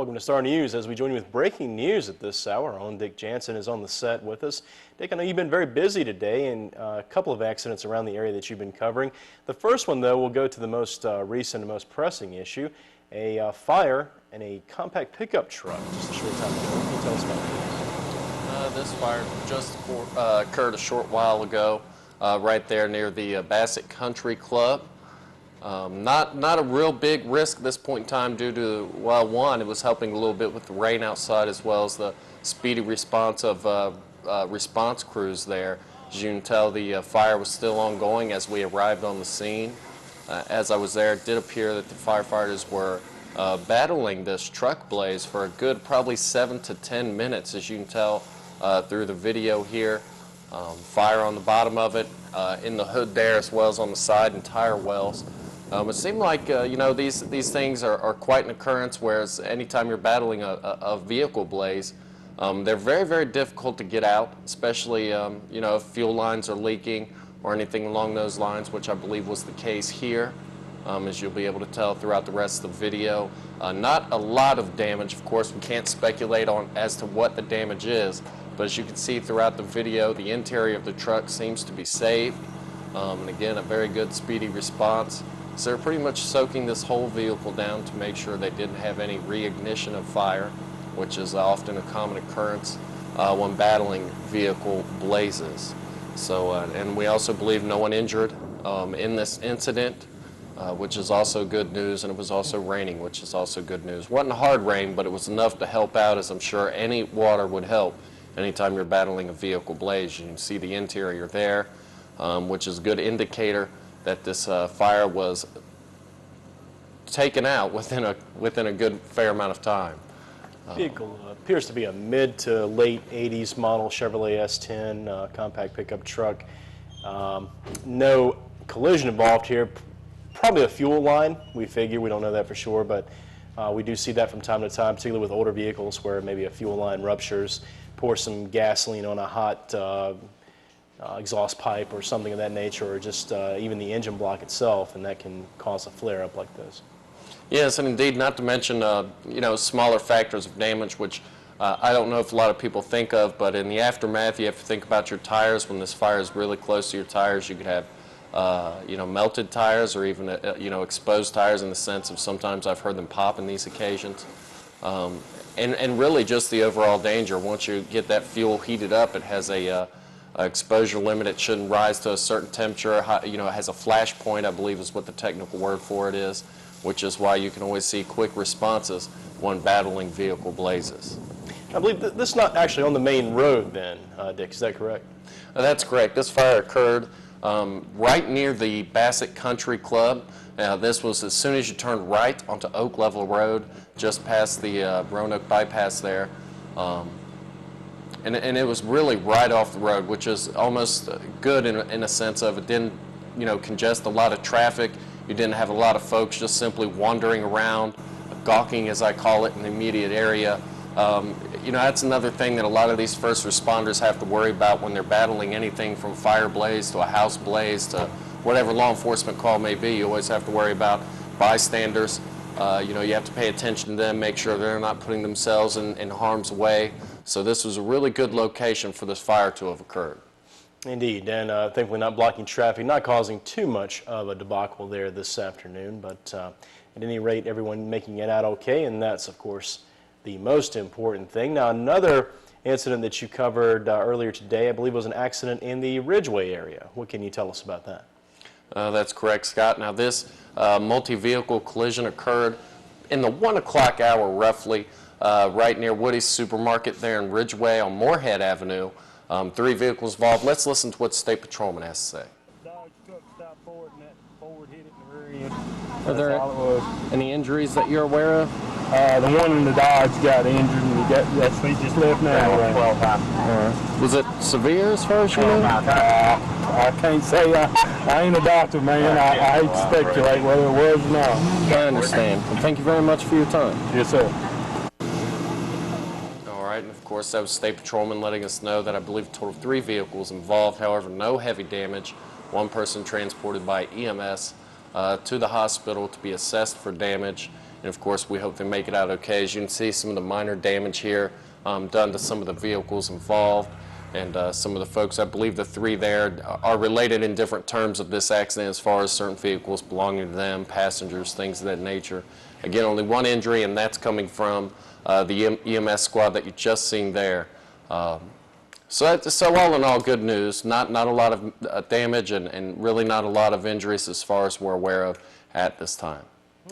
Welcome to Star News. As we join you with breaking news at this hour, our own Dick Jansen is on the set with us. Dick, I know you've been very busy today, and a couple of accidents around the area that you've been covering. The first one, though, will go to the most recent and most pressing issue, a fire in a compact pickup truck just a short time ago. Can you tell us about this? This fire just occurred a short while ago right there near the Bassett Country Club. Not a real big risk at this point in time due to, well, one, it was helping a little bit with the rain outside as well as the speedy response of response crews there. As you can tell, the fire was still ongoing as we arrived on the scene. As I was there, it did appear that the firefighters were battling this truck blaze for a good probably 7 to 10 minutes, as you can tell through the video here. Fire on the bottom of it, in the hood there as well as on the side and tire wells. It seemed like, you know, these things are quite an occurrence, whereas anytime you're battling a vehicle blaze, they're very, very difficult to get out, especially, you know, if fuel lines are leaking or anything along those lines, which I believe was the case here, as you'll be able to tell throughout the rest of the video. Not a lot of damage, of course. We can't speculate on as to what the damage is, but as you can see throughout the video, the interior of the truck seems to be saved. And again, a very good speedy response. So they're pretty much soaking this whole vehicle down to make sure they didn't have any reignition of fire, which is often a common occurrence when battling vehicle blazes. So, and we also believe no one injured in this incident, which is also good news, and it was also raining, which is also good news. It wasn't hard rain, but it was enough to help out, as I'm sure any water would help anytime you're battling a vehicle blaze. You can see the interior there, which is a good indicator that this fire was taken out within a good fair amount of time. Vehicle appears to be a mid to late 80s model Chevrolet S10 compact pickup truck. No collision involved here. Probably a fuel line, we figure. We don't know that for sure, but we do see that from time to time, particularly with older vehicles where maybe a fuel line ruptures, pour some gasoline on a hot exhaust pipe or something of that nature, or just even the engine block itself, and that can cause a flare-up like this. Yes, and indeed, not to mention you know, smaller factors of damage, which I don't know if a lot of people think of, but in the aftermath, you have to think about your tires. When this fire is really close to your tires, you could have you know, melted tires or even you know, exposed tires, in the sense of sometimes I've heard them pop in these occasions. And really just the overall danger. Once you get that fuel heated up, it has a exposure limit. It shouldn't rise to a certain temperature. You know, it has a flash point, I believe is what the technical word for it is, which is why you can always see quick responses when battling vehicle blazes. I believe this is not actually on the main road then, Dick, is that correct? That's correct. This fire occurred right near the Bassett Country Club. This was as soon as you turned right onto Oak Level Road, just past the Roanoke bypass there. And it was really right off the road, which is almost good in a sense of it didn't, you know, congest a lot of traffic. You didn't have a lot of folks just simply wandering around, gawking, as I call it, in the immediate area. You know, that's another thing that a lot of these first responders have to worry about when they're battling anything from fire blaze to a house blaze to whatever law enforcement call may be. You always have to worry about bystanders. You know, you have to pay attention to them, make sure they're not putting themselves in harm's way. So this was a really good location for this fire to have occurred. Indeed, and thankfully not blocking traffic, not causing too much of a debacle there this afternoon, but at any rate, everyone making it out okay, and that's, of course, the most important thing. Now, another incident that you covered earlier today, I believe, was an accident in the Ridgeway area. What can you tell us about that? That's correct, Scott. Now, this multi-vehicle collision occurred in the 1 o'clock hour, roughly, right near Woody's Supermarket there in Ridgeway on Moorhead Avenue. 3 vehicles involved. Let's listen to what the State Patrolman has to say. Dodge truck stopped forward and that Ford hit it in the rear end. Are there any injuries that you're aware of? The one in the Dodge got injured and he just left now. Was it severe as far as you know? I can't say. I ain't a doctor, man. I hate to speculate whether it was or not. I understand. Well, thank you very much for your time. Yes, sir. And of course, that was State Patrolman letting us know that I believe a total of 3 vehicles involved. However, no heavy damage. 1 person transported by EMS to the hospital to be assessed for damage. And of course, we hope they make it out okay. As you can see, some of the minor damage here done to some of the vehicles involved. And some of the folks, I believe the 3 there are related in different terms of this accident as far as certain vehicles belonging to them, passengers, things of that nature. Again, only 1 injury, and that's coming from the EMS squad that you just seen there. So all in all, good news. Not a lot of damage and really not a lot of injuries as far as we're aware of at this time.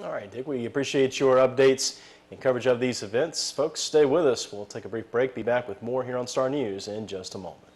All right, Dick, we appreciate your updates and coverage of these events. Folks, stay with us. We'll take a brief break, be back with more here on Star News in just a moment.